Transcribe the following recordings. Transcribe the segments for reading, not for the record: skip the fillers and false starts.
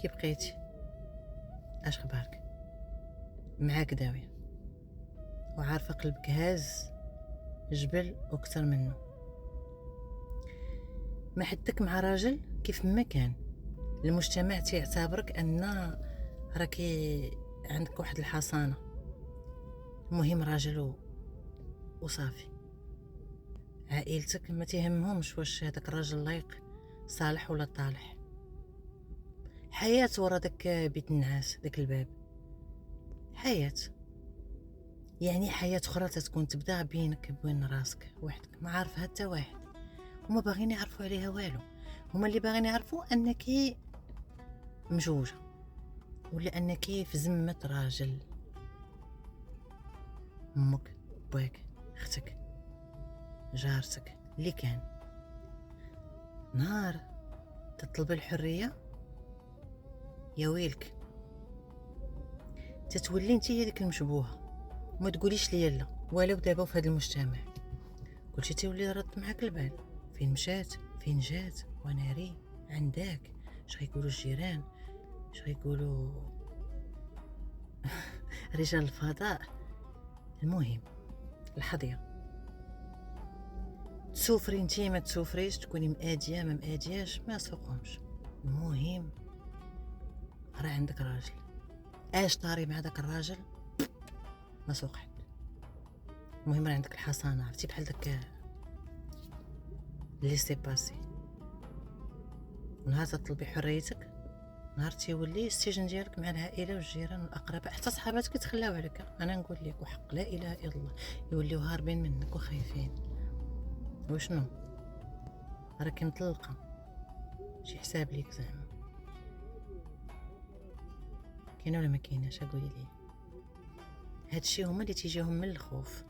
كي بقيتي؟ اش خبارك؟ معاك داوية وعارفة قلبك هاز جبل واكثر منه. ما حدك مع راجل كيف ما كان المجتمع تيعتبرك ان راكي عندك واحد الحصانة، المهم راجل وصافي. عائلتك ما تهمهمش واش هذاك الراجل لايق صالح ولا طالح. حياة ورا داك بيت النعاس، داك الباب حياة، يعني حياة اخرى تتكون تبدا بينك وبين راسك وحدك، ما عارفها حتى واحد، هما باغيين يعرفوا عليها والو. هما اللي باغيين يعرفوا انك مجوجة ولا انك في زمة راجل. امك، باك، اختك، جارتك، اللي كان نهار تطلب الحرية يا ويلك تتولي انت هي ديك المشبوهة. ما تقوليش ليا لا، ولو دابا في هذا المجتمع كلشي تيولي رد معاك البال، فين مشات فين جات وناري عندك، اش غيقولوا الجيران، اش غيقولوا رجال الفضاء. المهم الحظيه تسوفري انتي ما تسوفريش، تكوني ماديه ما مادياش ما سوقهمش. المهم راه عندك راجل، اش طاري مع داك الراجل ما سوق حد. المهم راه عندك الحصانه، عرفتي بحال داك اللي سي باسي. نهار تطلبي حريتك نهار تيولي السجن ديالك مع العائله والجيران والاقرباء، حتى صحاباتك يتخلاو عليك. انا نقول لك وحق لا اله الا الله يوليو هاربين منك وخايفين. وشنو راكي مطلقه، شي حساب ليك زعما كاينه ولا ما كايناش؟ قولي لي. هادشي هما اللي تيجيهم من الخوف،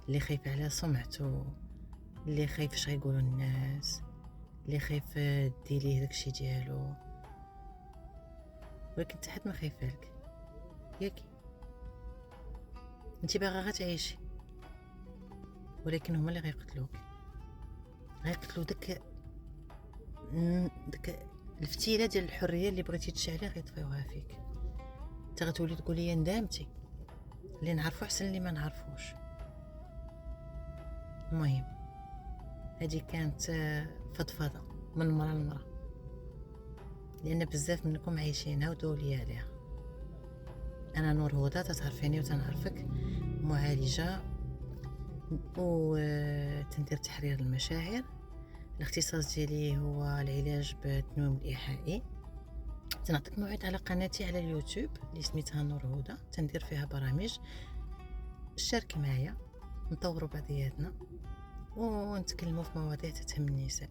اللي خايف على سمعته، اللي خايف اش غيقولوا الناس، اللي خايف ديريه داكشي ديالو. ولكن حتى حد ما خايف عليك ياكي، انت باغا غير تعيشي، ولكن هما اللي غيقتلوك. غيقتلوا داك الفتيله ديال الحريه اللي بغيتي تشعلي، غيطفيوها فيك. انت غتولي تقولي ندامتي، اللي نعرفو احسن اللي ما نعرفوش. المهم هذه كانت فضفضه من مرة لمرة، لان بزاف منكم عايشينها ودولي عليها. انا نور هدى، تتعرفيني وتنعرفك، معالجه وتندير تحرير المشاعر. الاختصاص ديالي هو العلاج بالتنويم الايحائي. تنعطيك موعد على قناتي على اليوتيوب اللي سميتها نور هدى، تندير فيها برامج. اشتركي معايا نطوروا بعضياتنا ونتكلموا في مواضيع تهم النساء.